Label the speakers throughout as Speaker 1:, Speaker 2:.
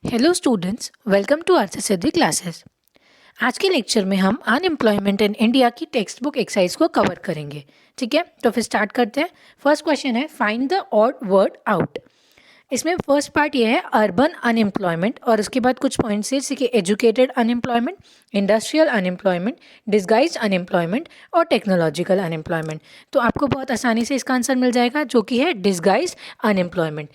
Speaker 1: Hello students, welcome to Arthsiddhi classes. आज के lecture में हम अनएम्प्लॉयमेंट इन इंडिया की टेक्स्ट बुक एक्सरसाइज को कवर करेंगे। ठीक है, तो फिर स्टार्ट करते हैं। फर्स्ट क्वेश्चन है find the odd word out. इसमें फर्स्ट पार्ट ये है अर्बन अनएम्प्लॉयमेंट और उसके बाद कुछ पॉइंट्स है जैसे कि educated unemployment, industrial unemployment, disguised unemployment और टेक्नोलॉजिकल अनएम्प्लॉयमेंट। तो आपको बहुत आसानी से इसका आंसर मिल जाएगा जो कि है डिस्गाइज्ड अनएम्प्लॉयमेंट।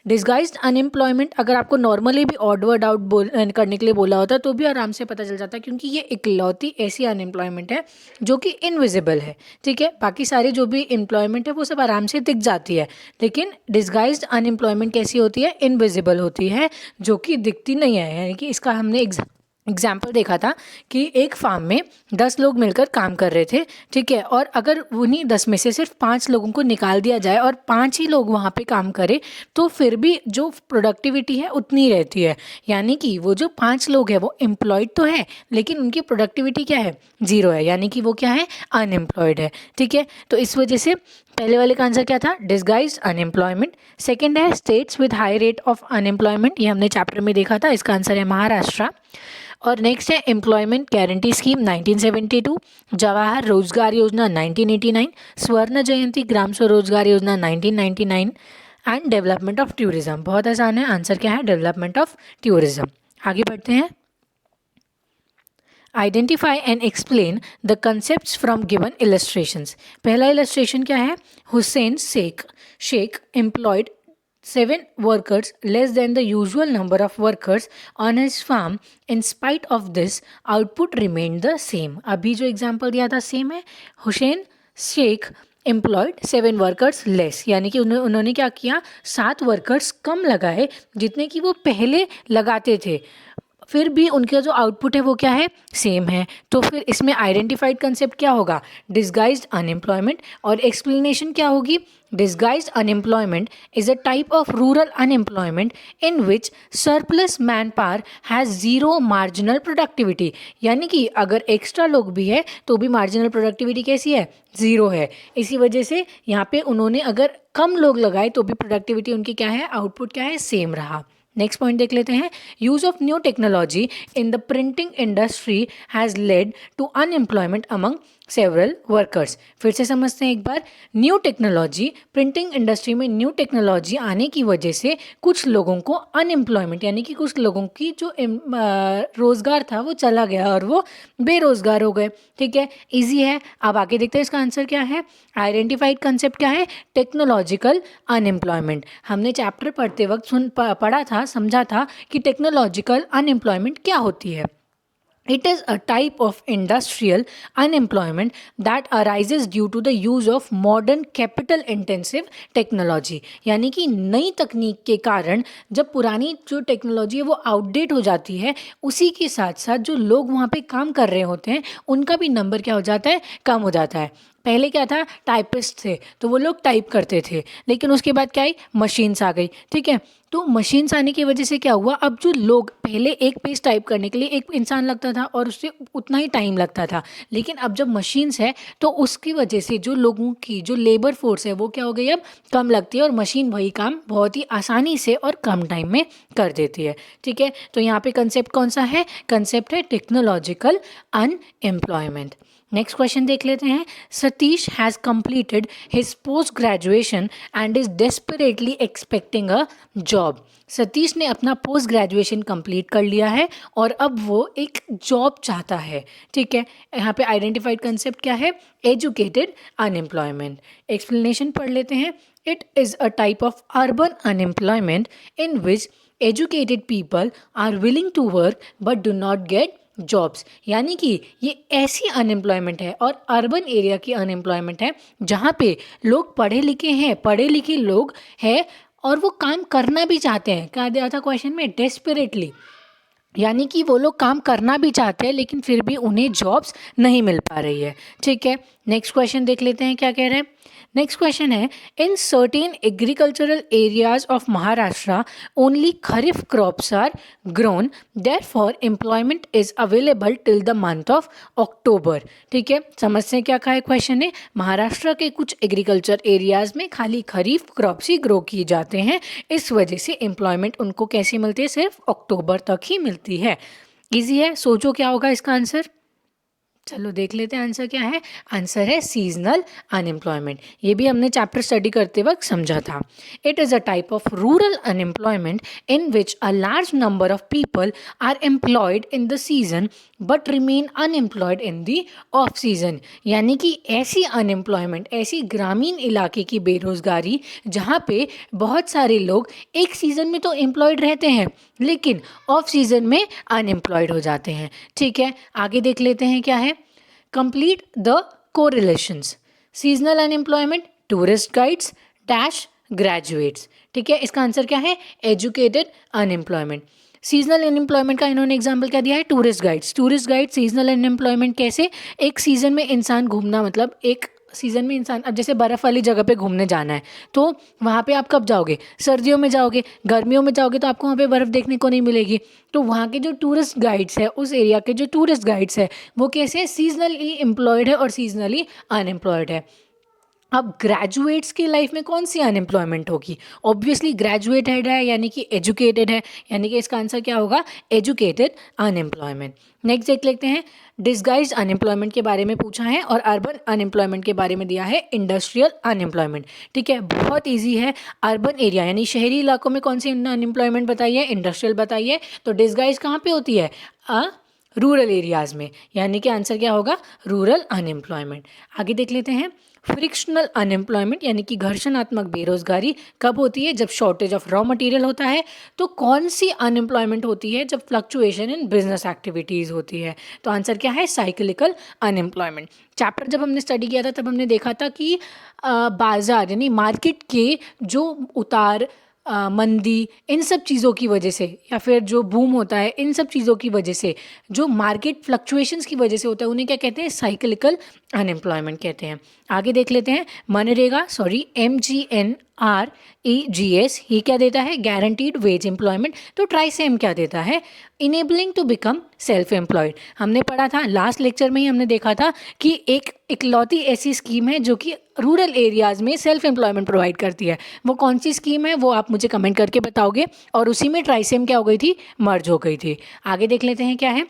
Speaker 1: डिस्गाइज्ड अनएम्प्लॉयमेंट अगर आपको नॉर्मली भी ऑड वर्ड आउट करने के लिए बोला होता तो भी आराम से पता चल जाता है, क्योंकि ये इकलौती ऐसी अनएम्प्लॉयमेंट है जो कि इनविजिबल है। ठीक है, बाकी सारी जो भी एम्प्लॉयमेंट है वो सब आराम से दिख जाती है, लेकिन डिस्गाइज्ड अनएम्प्लॉयमेंट कैसी होती है? इनविजिबल होती है, जो कि दिखती नहीं है। यानी कि इसका हमने एग्जाम्पल देखा था कि एक फार्म में 10 लोग मिलकर काम कर रहे थे। ठीक है, और अगर उन्हीं 10 में से सिर्फ 5 लोगों को निकाल दिया जाए और 5 ही लोग वहाँ पे काम करें तो फिर भी जो प्रोडक्टिविटी है उतनी रहती है। यानी कि वो जो 5 लोग हैं वो एम्प्लॉयड तो है, लेकिन उनकी प्रोडक्टिविटी क्या है? ज़ीरो है, यानी कि वो क्या है? अनएम्प्लॉयड है। ठीक है, तो इस वजह से पहले वाले का आंसर क्या था? Disguised unemployment. सेकेंड है states with high rate of unemployment, ये हमने चैप्टर में देखा था, इसका आंसर है महाराष्ट्र। और नेक्स्ट है एम्प्लॉयमेंट गारंटी स्कीम 1972, जवाहर रोजगार योजना 1989, स्वर्ण जयंती ग्राम स्वरोजगार योजना 1999 एंड डेवलपमेंट ऑफ टूरिज्म। बहुत आसान है, आंसर क्या है? Development of tourism. आगे बढ़ते हैं। Identify and explain the concepts from given illustrations. पहला इलस्ट्रेशन क्या है? Hussain Sheikh employed 7 workers less than the usual number of workers on his farm. In spite of this, output remained the same. अभी जो example दिया था सेम है। Hussain Sheikh employed 7 workers less, यानी कि उन्होंने क्या किया? 7 वर्कर्स कम लगाए जितने कि वो पहले लगाते थे, फिर भी उनका जो आउटपुट है वो क्या है? सेम है। तो फिर इसमें आइडेंटिफाइड कंसेप्ट क्या होगा? Disguised unemployment. और एक्सप्लेनेशन क्या होगी? Disguised unemployment is a type of rural unemployment in which surplus man power has zero marginal productivity. यानी कि अगर एक्स्ट्रा लोग भी है तो भी मार्जिनल प्रोडक्टिविटी कैसी है? ज़ीरो है। इसी वजह से यहाँ पे उन्होंने अगर कम लोग लगाए तो भी प्रोडक्टिविटी उनकी क्या है? आउटपुट क्या है? सेम रहा। नेक्स्ट पॉइंट देख लेते हैं। Use of new technology in the printing industry has led to unemployment among several workers. फिर से समझते हैं एक बार। न्यू टेक्नोलॉजी, प्रिंटिंग इंडस्ट्री में न्यू टेक्नोलॉजी आने की वजह से कुछ लोगों को अनएम्प्लॉयमेंट, यानी कि कुछ लोगों की जो रोज़गार था वो चला गया और वो बेरोज़गार हो गए। ठीक है, इजी है। अब आगे देखते हैं इसका आंसर क्या है। आइडेंटिफाइड कंसेप्ट क्या है? Technological unemployment. हमने चैप्टर पढ़ते वक्त पढ़ा था, समझा था कि टेक्नोलॉजिकल अनएम्प्लॉयमेंट क्या होती है। It is a type of industrial unemployment that arises due to the use of modern capital intensive technology। यानी कि नई तकनीक के कारण जब पुरानी जो टेक्नोलॉजी है वो आउटडेट हो जाती है, उसी के साथ साथ जो लोग वहाँ पे काम कर रहे होते हैं उनका भी नंबर क्या हो जाता है? कम हो जाता है। पहले क्या था? टाइपिस्ट थे तो वो लोग टाइप करते थे, लेकिन उसके बाद क्या आई? मशीन्स आ गई। ठीक है, तो मशीन्स आने की वजह से क्या हुआ? अब जो लोग पहले एक पेज टाइप करने के लिए एक इंसान लगता था और उससे उतना ही टाइम लगता था, लेकिन अब जब मशीन्स है तो उसकी वजह से जो लोगों की जो लेबर फोर्स है वो क्या हो गई? अब कम लगती है और मशीन वही काम बहुत ही आसानी से और कम टाइम में कर देती है। ठीक है, तो यहाँ पे कंसेप्ट कौन सा है? कंसेप्ट है टेक्नोलॉजिकल अनएम्प्लॉयमेंट। नेक्स्ट क्वेश्चन देख लेते हैं। Satish has completed his post graduation and is desperately expecting a job. Satish ने अपना पोस्ट ग्रेजुएशन कंप्लीट कर लिया है और अब वो एक जॉब चाहता है। ठीक है, यहाँ पे आइडेंटिफाइड कंसेप्ट क्या है? Educated unemployment. एक्सप्लेनेशन पढ़ लेते हैं। It is a type of urban unemployment in which educated people are willing to work but do not get jobs. यानी कि ये ऐसी अनएम्प्लॉयमेंट है और अर्बन एरिया की अनएम्प्लॉयमेंट है जहाँ पे लोग पढ़े लिखे हैं, पढ़े लिखे लोग हैं और वो काम करना भी चाहते हैं। क्या दिया था क्वेश्चन में? डेस्परेटली, यानी कि वो लोग काम करना भी चाहते हैं लेकिन फिर भी उन्हें जॉब्स नहीं मिल पा रही है। ठीक है, नेक्स्ट क्वेश्चन देख लेते हैं क्या कह रहे हैं. नेक्स्ट क्वेश्चन है, in certain agricultural areas of Maharashtra only kharif crops are grown, therefore employment is available till the month of October. ठीक है, समझते हैं क्या कहा है क्वेश्चन ने. महाराष्ट्र के कुछ एग्रीकल्चर एरियाज में खाली खरीफ क्रॉप्स ही ग्रो किए जाते हैं, इस वजह से एम्प्लॉयमेंट उनको कैसे मिलती है, सिर्फ अक्टूबर तक ही मिलती है. ईजी है, सोचो क्या होगा इसका आंसर. चलो देख लेते हैं आंसर क्या है. आंसर है सीजनल अनएम्प्लॉयमेंट. ये भी हमने चैप्टर स्टडी करते वक्त समझा था. It is a type of rural unemployment in which a large number of people are employed in the season but remain unemployed in the off season. यानी कि ऐसी अनएम्प्लॉयमेंट, ऐसी ग्रामीण इलाके की बेरोजगारी जहाँ पे बहुत सारे लोग एक सीज़न में तो एम्प्लॉयड रहते हैं लेकिन ऑफ सीज़न में अनएम्प्लॉयड हो जाते हैं. ठीक है, आगे देख लेते हैं क्या है. Complete the correlations. Seasonal unemployment, tourist guides dash graduates. ठीक है, इसका आंसर क्या है, एजुकेटेड अनएम्प्लॉयमेंट. सीजनल अनएम्प्लॉयमेंट का इन्होंने एग्जाम्पल क्या दिया है, tourist guides. Tourist guide seasonal unemployment कैसे, एक सीजन में इंसान घूमना, मतलब एक सीजन में इंसान, अब जैसे बर्फ़ वाली जगह पे घूमने जाना है तो वहाँ पे आप कब जाओगे, सर्दियों में जाओगे. गर्मियों में जाओगे तो आपको वहाँ पे बर्फ़ देखने को नहीं मिलेगी. तो वहाँ के जो टूरिस्ट गाइड्स है, उस एरिया के जो टूरिस्ट गाइड्स है वो कैसे सीजनली एम्प्लॉयड है और सीजनली अनएम्प्लॉयड है. अब ग्रेजुएट्स की लाइफ में कौन सी अनएम्प्लॉयमेंट होगी, ऑब्वियसली ग्रेजुएटेड है यानी कि एजुकेटेड है, यानी कि इसका आंसर क्या होगा, एजुकेटेड अनएम्प्लॉयमेंट. नेक्स्ट देख लेते हैं. डिस्गाइज्ड अनएम्प्लॉयमेंट के बारे में पूछा है और अर्बन अनएम्प्लॉयमेंट के बारे में दिया है इंडस्ट्रियल अनएम्प्लॉयमेंट. ठीक है, बहुत ईजी है. अर्बन एरिया यानी शहरी इलाकों में कौन सी अनएम्प्लॉयमेंट बताइए, इंडस्ट्रियल बताइए. तो डिस्गाइज कहाँ पे होती है, रूरल एरियाज़ में, यानी कि आंसर क्या होगा, रूरल अनएम्प्लॉयमेंट. आगे देख लेते हैं. फ्रिक्शनल अनएम्प्लॉयमेंट यानी कि घर्षणात्मक बेरोजगारी कब होती है, जब शॉर्टेज ऑफ रॉ मटेरियल होता है. तो कौन सी अनएम्प्लॉयमेंट होती है, जब फ्लक्चुएशन इन बिजनेस एक्टिविटीज़ होती है. तो आंसर क्या है, साइक्लिकल अनएम्प्लॉयमेंट. चैप्टर जब हमने स्टडी किया था तब हमने देखा था कि बाजार यानी मार्केट के जो उतार मंदी, इन सब चीज़ों की वजह से, या फिर जो बूम होता है इन सब चीज़ों की वजह से, जो मार्केट फ्लक्चुएशंस की वजह से होता है, उन्हें क्या कहते हैं, साइक्लिकल अनएम्प्लॉयमेंट कहते हैं. आगे देख लेते हैं. मनरेगा MGNREGS ये क्या देता है, गारंटीड वेज एम्प्लॉयमेंट. तो ट्राइसेम क्या देता है, enabling to become self employed. हमने पढ़ा था लास्ट लेक्चर में ही, हमने देखा था कि एक इकलौती ऐसी स्कीम है जो कि रूरल एरियाज़ में सेल्फ एम्प्लॉयमेंट प्रोवाइड करती है. वो कौन सी स्कीम है वो आप मुझे कमेंट करके बताओगे. और उसी में ट्राइसेम क्या हो गई थी, मर्ज हो गई थी. आगे देख लेते हैं क्या है.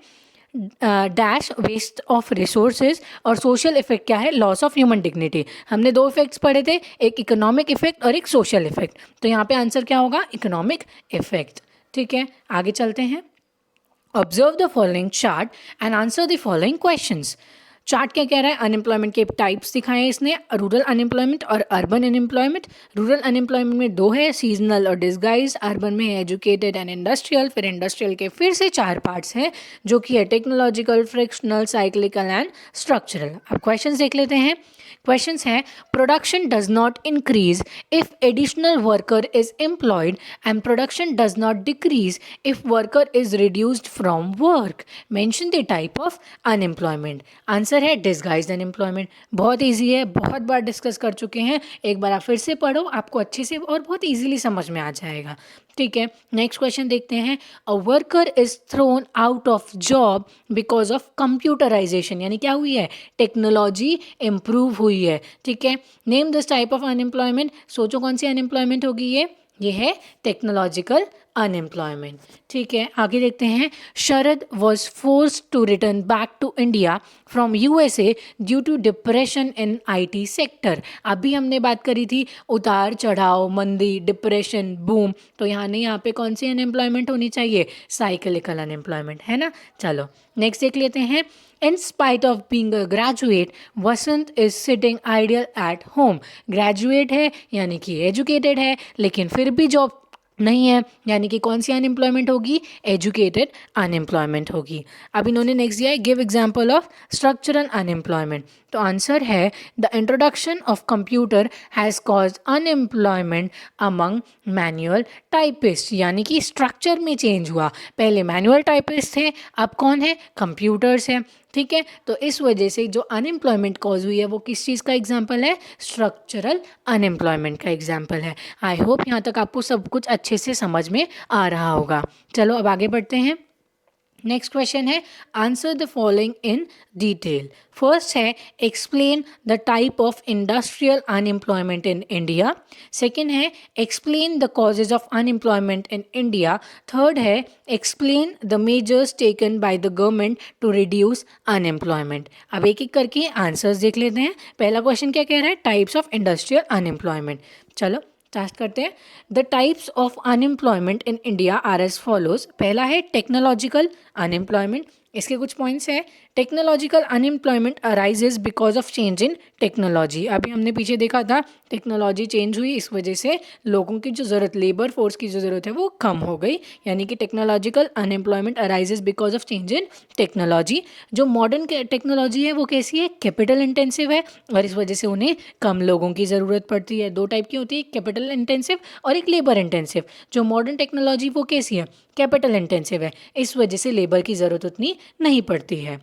Speaker 1: डैश वेस्ट ऑफ रिसोर्सेज और सोशल इफेक्ट क्या है, लॉस ऑफ ह्यूमन डिग्निटी. हमने दो इफेक्ट्स पढ़े थे, एक इकोनॉमिक इफेक्ट और एक सोशल इफेक्ट. तो यहाँ पे आंसर क्या होगा, इकोनॉमिक इफेक्ट. ठीक है, आगे चलते हैं. Observe the following chart and answer the following questions. Chart क्या कह रहा है, अनएम्प्लॉयमेंट के टाइप्स दिखाए हैं इसने, रूरल अनएम्प्लॉयमेंट और अर्बन अनएम्प्लॉयमेंट. रूरल अनएम्प्लॉयमेंट में दो है, सीजनल और डिस्गाइज. अर्बन में है एजुकेटेड एंड इंडस्ट्रियल. फिर इंडस्ट्रियल के फिर से चार पार्ट्स हैं जो कि है technological, frictional, cyclical and structural. अब क्वेश्चन देख लेते हैं. क्वेश्चंस हैं, production does not increase if additional worker is employed and production does not decrease if worker is reduced from work. Mention the type of unemployment. Answer है disguised unemployment. बहुत easy है, बहुत बार discuss कर चुके हैं, एक बार आप फिर से पढ़ो, आपको अच्छे से और बहुत ईजिली समझ में आ जाएगा. ठीक है, नेक्स्ट क्वेश्चन देखते हैं. A worker is thrown out of job because of computerisation, यानी क्या हुई है, टेक्नोलॉजी इम्प्रूव हुई है. ठीक है, name this type of unemployment. सोचो कौन सी अनएम्प्लॉयमेंट होगी ये है टेक्नोलॉजिकल अनएम्प्लॉयमेंट. ठीक है, आगे देखते हैं. Sharad was forced to return back to India from USA due to depression in IT sector. अभी हमने बात करी थी उतार चढ़ाव, मंदी, डिप्रेशन, बूम. तो यहाँ पे कौन सी अनएम्प्लॉयमेंट होनी चाहिए, साइक्लिकल अनएम्प्लॉयमेंट, है ना. चलो नेक्स्ट देख लेते हैं. In spite of being a graduate, Vasant is sitting idle at home. Graduate है यानी कि एजुकेटेड है, लेकिन फिर भी जॉब नहीं है, यानी कि कौन सी अनएम्प्लॉयमेंट होगी, एजुकेटेड अनएम्प्लॉयमेंट होगी. अब इन्होंने नेक्स्ट दिया है, give example of structural unemployment. तो आंसर है the introduction of computer has caused unemployment among manual typist, यानी कि स्ट्रक्चर में चेंज हुआ। पहले मैनुअल टाइपिस्ट थे, अब कौन है, कंप्यूटर्स हैं। ठीक है, तो इस वजह से जो अनएम्प्लॉयमेंट कॉज हुई है वो किस चीज़ का एग्जाम्पल है, स्ट्रक्चरल अनएम्प्लॉयमेंट का एग्जाम्पल है। आई होप यहाँ तक आपको सब कुछ अच्छे से समझ में आ रहा होगा। चलो अब आगे बढ़ते हैं। नेक्स्ट क्वेश्चन है answer the following in detail. First है explain the type of industrial unemployment in India. Second है explain the causes of unemployment in India. Third है explain the measures taken by the government to reduce unemployment. अब एक एक करके answers देख लेते हैं। पहला क्वेश्चन क्या कह रहा है, टाइप्स ऑफ इंडस्ट्रियल अनएम्प्लॉयमेंट। चलो स्टार्ट करते हैं। The types of unemployment in India are as follows. पहला है टेक्नोलॉजिकल अनएम्प्लॉयमेंट। इसके कुछ पॉइंट्स हैं। Technological unemployment arises because of change in technology. अभी हमने पीछे देखा था टेक्नोलॉजी चेंज हुई, इस वजह से लोगों की जो ज़रूरत, लेबर फोर्स की जो ज़रूरत है वो कम हो गई, यानी कि technological unemployment arises because of change in technology. जो मॉडर्न टेक्नोलॉजी है वो कैसी है, कैपिटल इंटेंसिव है, और इस वजह से उन्हें कम लोगों की ज़रूरत पड़ती है। दो टाइप की होती है, कैपिटल इंटेंसिव और एक लेबर इंटेंसिव। जो मॉडर्न टेक्नोलॉजी वो कैसी है, कैपिटल इंटेंसिव है, इस वजह से लेबर की ज़रूरत उतनी नहीं पड़ती है।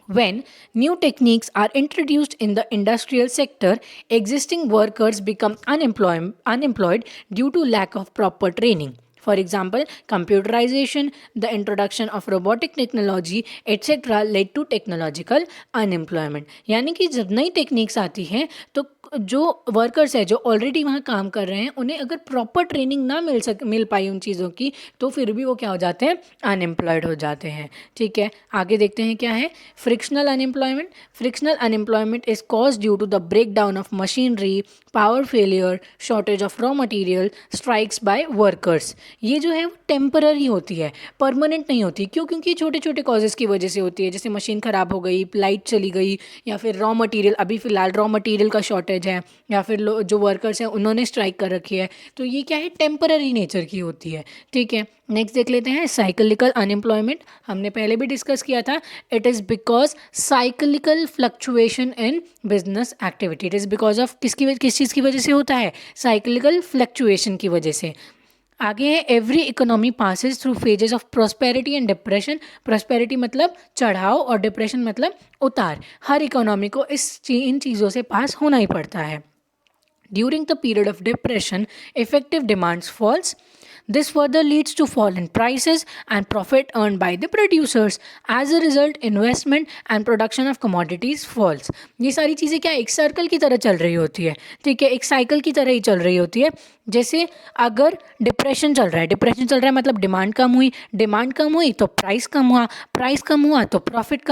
Speaker 1: When new techniques are introduced in the industrial sector, existing workers become unemployed due to lack of proper training. For example, computerization, the introduction of robotic technology, etc. led to technological unemployment. यानी कि जब नई techniques आती हैं तो जो workers है जो ऑलरेडी वहाँ काम कर रहे हैं उन्हें अगर प्रॉपर ट्रेनिंग ना मिल पाई उन चीज़ों की, तो फिर भी वो क्या हो जाते हैं, अनएम्प्लॉयड हो जाते हैं। ठीक है, आगे देखते हैं क्या है frictional unemployment. Frictional unemployment is cause due to the break down of machinery, power failure, shortage of raw material, strikes by workers. ये जो है वो टेम्पररी होती है, परमानेंट नहीं होती। क्यों? क्योंकि छोटे छोटे कॉजेज़ की वजह से होती है, जैसे मशीन ख़राब हो गई, लाइट चली गई, या फिर रॉ मटेरियल, अभी फ़िलहाल रॉ मटेरियल का शॉर्टेज है, या फिर जो वर्कर्स हैं उन्होंने स्ट्राइक कर रखी है, तो ये क्या है, टेम्पररी नेचर की होती है। ठीक है, नेक्स्ट देख लेते हैं साइक्लिकल अनएम्प्लॉयमेंट। हमने पहले भी डिस्कस किया था, it is because cyclical fluctuation in business activity. It is because of किस चीज़ की वजह से होता है, साइक्लिकल फ्लक्चुएशन की वजह से। आगे है every economy passes through phases of prosperity and depression. Prosperity मतलब चढ़ाव और डिप्रेशन मतलब उतार। हर इकोनॉमी को इन चीज़ों से पास होना ही पड़ता है। During the period of depression, effective demands falls. This further leads to fall in prices and profit earned by the producers. As a result, investment and production of commodities falls. ये सारी चीज़ें क्या एक सर्कल की तरह चल रही होती है। ठीक है, एक साइकिल की तरह ही चल रही होती है। जैसे अगर डिप्रेशन चल रहा है मतलब डिमांड कम हुई तो प्राइस कम हुआ तो प्रॉफिट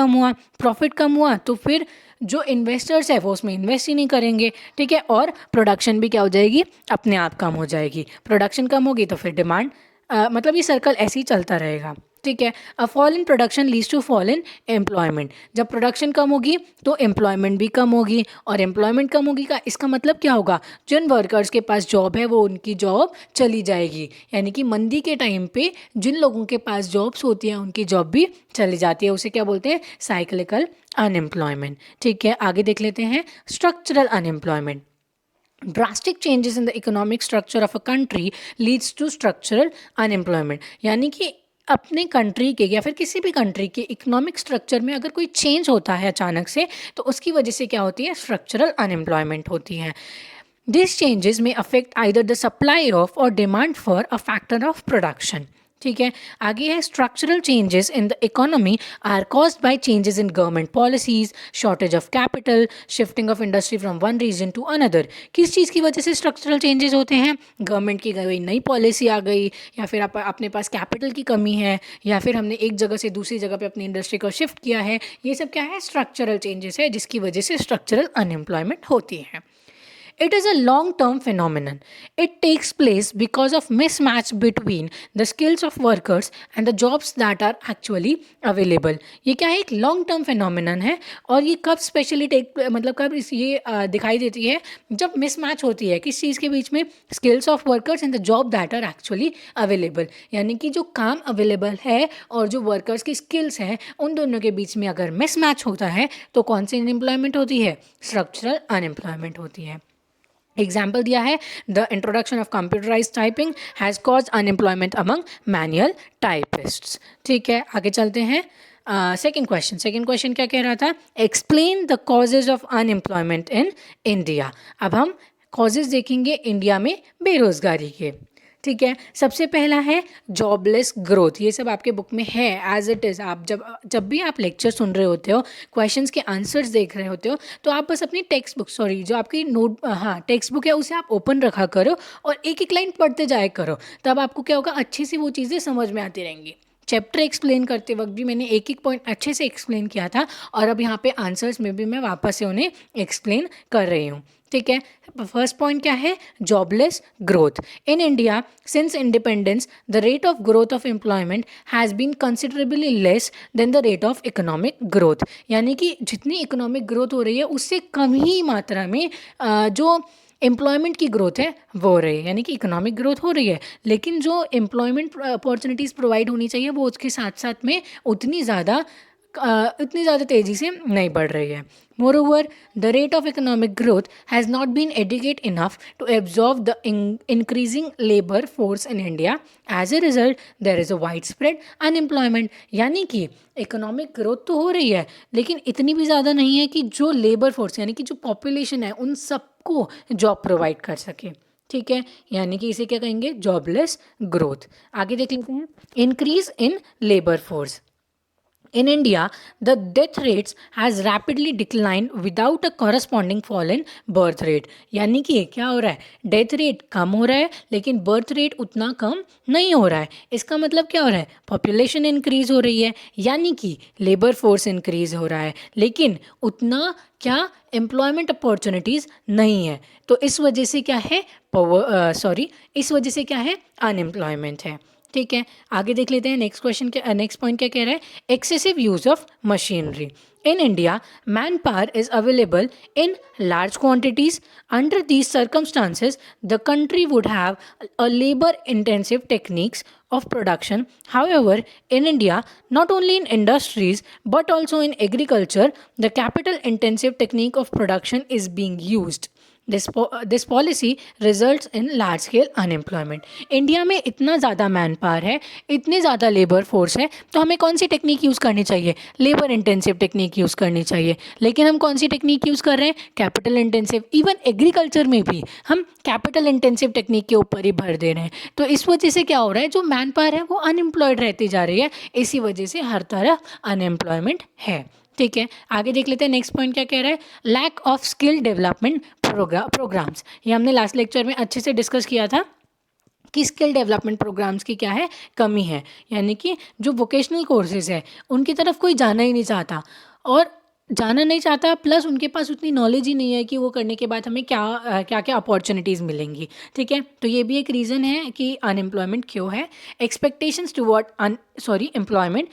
Speaker 1: कम हुआ तो फिर जो इन्वेस्टर्स है वो उसमें इन्वेस्ट ही नहीं करेंगे। ठीक है, और प्रोडक्शन भी क्या हो जाएगी, अपने आप कम हो जाएगी। प्रोडक्शन कम होगी तो फिर डिमांड, मतलब ये सर्कल ऐसे ही चलता रहेगा। ठीक है, a fall in production leads to fall in employment. जब प्रोडक्शन कम होगी तो एम्प्लॉयमेंट भी कम होगी, और एम्प्लॉयमेंट कम होगी का इसका मतलब क्या होगा, जिन वर्कर्स के पास जॉब है वो उनकी जॉब चली जाएगी। यानी कि मंदी के टाइम पे जिन लोगों के पास जॉब्स होती हैं उनकी जॉब भी चली जाती है। उसे क्या बोलते हैं, साइक्लिकल अनएम्प्लॉयमेंट। ठीक है, आगे देख लेते हैं structural unemployment. Drastic changes in the economic structure of a country leads to structural unemployment. यानी कि अपने कंट्री के या फिर किसी भी कंट्री के इकोनॉमिक स्ट्रक्चर में अगर कोई चेंज होता है अचानक से, तो उसकी वजह से क्या होती है, स्ट्रक्चरल अनएम्प्लॉयमेंट होती है। दिस चेंजेस में affect either the supply of और demand for a factor of production. ठीक है, आगे है structural changes in the economy are caused by changes in government policies, shortage of capital, shifting of industry from one region to another. किस चीज़ की वजह से स्ट्रक्चरल चेंजेस होते हैं, गवर्नमेंट की कोई नई पॉलिसी आ गई, या फिर अपने पास कैपिटल की कमी है, या फिर हमने एक जगह से दूसरी जगह पे अपनी इंडस्ट्री को शिफ्ट किया है। ये सब क्या है, स्ट्रक्चरल चेंजेस है, जिसकी वजह से स्ट्रक्चरल अनएम्प्लॉयमेंट होती है। It is a long-term phenomenon. It takes place because of mismatch between the skills of workers and the jobs that are actually available. ये क्या है, एक लॉन्ग टर्म फिनोमिनन है और ये कब स्पेशली मतलब कब दिखाई देती है, जब मिसमैच होती है किस चीज़ के बीच में, skills of workers and the job that are actually available, यानी कि जो काम अवेलेबल है और जो वर्कर्स की स्किल्स हैं उन दोनों के बीच में अगर मिसमैच होता है तो कौन सी अनएम्प्लॉयमेंट होती है, स्ट्रक्चरल अनएम्प्लॉयमेंट होती है. एग्जाम्पल दिया है, the introduction of computerise typing has cause unemployment among manual typists. ठीक है, आगे चलते हैं. सेकेंड क्वेश्चन क्या कह रहा था, explain the causes of unemployment in India. अब हम कॉजेज देखेंगे इंडिया में बेरोजगारी के. ठीक है, सबसे पहला है जॉबलेस ग्रोथ. ये सब आपके बुक में है एज इट इज़. आप जब भी आप लेक्चर सुन रहे होते हो, क्वेश्चंस के आंसर्स देख रहे होते हो, तो आप बस अपनी टेक्स्ट बुक, जो आपकी टेक्स्ट बुक है उसे आप ओपन रखा करो और एक एक लाइन पढ़ते जाया करो. तब आपको क्या होगा, अच्छे से वो चीज़ें समझ में आती रहेंगी. चैप्टर एक्सप्लेन करते वक्त भी मैंने एक एक पॉइंट अच्छे से एक्सप्लेन किया था और अब यहाँ पे आंसर्स में भी मैं वापस से उन्हें एक्सप्लेन कर रही हूँ. ठीक है, फर्स्ट पॉइंट क्या है, jobless growth. In India since independence the rate of growth of employment has been considerably less than the rate of economic growth. यानी कि जितनी इकोनॉमिक ग्रोथ हो रही है उससे कम ही मात्रा में जो एम्प्लॉयमेंट की ग्रोथ है वो हो रही है. यानी कि इकोनॉमिक ग्रोथ हो रही है लेकिन जो एम्प्लॉयमेंट अपॉर्चुनिटीज़ प्रोवाइड होनी चाहिए वो उसके साथ साथ में उतनी ज़्यादा तेज़ी से नहीं बढ़ रही है. Moreover the rate of economic growth has not been adequate enough to absorb the increasing labour force in India. As a result there is a widespread unemployment. यानी कि इकोनॉमिक ग्रोथ तो हो रही है लेकिन इतनी भी ज़्यादा नहीं है कि जो लेबर फोर्स यानी कि जो पॉपुलेशन है उन सबको जॉब प्रोवाइड कर सके. ठीक है, यानी कि इसे क्या कहेंगे, जॉबलेस ग्रोथ. आगे देख लेते हैं, increase in labour force. In India, the death rates has rapidly declined without a corresponding fall in birth rate. यानी कि क्या हो रहा है, डेथ रेट कम हो रहा है लेकिन बर्थ रेट उतना कम नहीं हो रहा है. इसका मतलब क्या हो रहा है, पॉपुलेशन इंक्रीज हो रही है यानी कि लेबर फोर्स इंक्रीज हो रहा है लेकिन उतना क्या एम्प्लॉयमेंट अपॉर्चुनिटीज़ नहीं है. तो इस वजह से क्या है, इस वजह से क्या है, अनएम्प्लॉयमेंट है. ठीक है, आगे देख लेते हैं. नेक्स्ट पॉइंट क्या कह रहा है, excessive use of machinery. In India, manpower is available in large quantities. Under these circumstances, the country would have a labor-intensive techniques of production. However, in India, not only in industries but also in agriculture, the capital-intensive technique of production is being used. This policy results in large scale unemployment. India में इतना ज़्यादा man power है, इतनी ज़्यादा labour force है, तो हमें कौन सी टेक्निक यूज़ करनी चाहिए, लेबर इंटेंसिव टेक्निक यूज़ करनी चाहिए. लेकिन हम कौन सी टेक्निक यूज़ कर रहे हैं, कैपिटल इंटेंसिव. इवन एग्रीकल्चर में भी हम कैपिटल इंटेंसिव टेक्निक के ऊपर ही भर दे रहे हैं. तो इस वजह से क्या हो रहा है, जो मैन पावर है वो अनएम्प्लॉयड रहती जा रही है. इसी वजह से हर तरफ अनएम्प्लॉयमेंट है. ठीक है, आगे देख लेते हैं. नेक्स्ट पॉइंट क्या कह रहा है, lack of skill development programmes. ये हमने लास्ट लेक्चर में अच्छे से डिस्कस किया था कि स्किल डेवलपमेंट प्रोग्राम्स की क्या है, कमी है. यानी कि जो वोकेशनल कोर्सेज है उनकी तरफ कोई जाना ही नहीं चाहता और जाना नहीं चाहता प्लस उनके पास उतनी नॉलेज ही नहीं है कि वो करने के बाद हमें क्या क्या अपॉर्चुनिटीज़ मिलेंगी. ठीक है, तो ये भी एक रीज़न है कि अनएम्प्लॉयमेंट क्यों है. Expectations toward employment.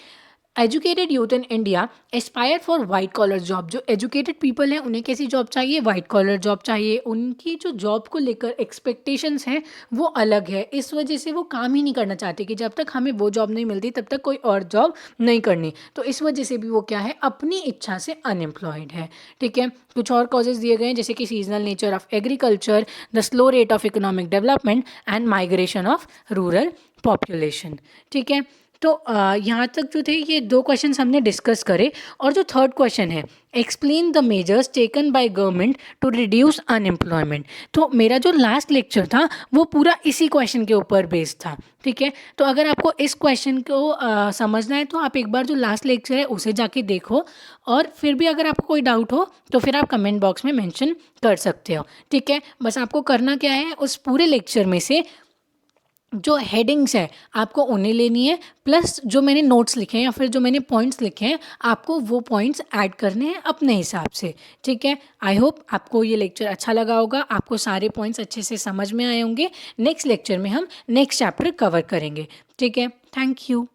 Speaker 1: Educated youth in India aspire for white collar job. जो एजुकेटेड पीपल हैं उन्हें कैसी जॉब चाहिए, वाइट कॉलर जॉब चाहिए. उनकी जो जॉब को लेकर एक्सपेक्टेशंस हैं वो अलग है. इस वजह से वो काम ही नहीं करना चाहते कि जब तक हमें वो जॉब नहीं मिलती तब तक कोई और जॉब नहीं करनी. तो इस वजह से भी वो क्या है, अपनी इच्छा से अनएम्प्लॉयड है. ठीक है, कुछ और कॉजेज दिए गए हैं जैसे कि seasonal nature of agriculture, the slow rate of economic development and migration of rural population. ठीक है, तो यहाँ तक जो थे ये 2 क्वेश्चन हमने डिस्कस करे. और जो थर्ड क्वेश्चन है, explain the measures taken by government to reduce unemployment. तो मेरा जो लास्ट लेक्चर था वो पूरा इसी क्वेश्चन के ऊपर बेस्ड था. ठीक है, तो अगर आपको इस क्वेश्चन को समझना है तो आप एक बार जो लास्ट लेक्चर है उसे जाके देखो और फिर भी अगर आपको कोई डाउट हो तो फिर आप कमेंट बॉक्स में मेंशन कर सकते हो. ठीक है, बस आपको करना क्या है, उस पूरे लेक्चर में से जो हेडिंग्स है आपको उन्हें लेनी है, प्लस जो मैंने नोट्स लिखे हैं या फिर जो मैंने पॉइंट्स लिखे हैं आपको वो पॉइंट्स ऐड करने हैं अपने हिसाब से। ठीक है, आई होप आपको ये लेक्चर अच्छा लगा होगा, आपको सारे पॉइंट्स अच्छे से समझ में आए होंगे। नेक्स्ट लेक्चर में हम नेक्स्ट चैप्टर कवर करेंगे। ठीक है, थैंक यू।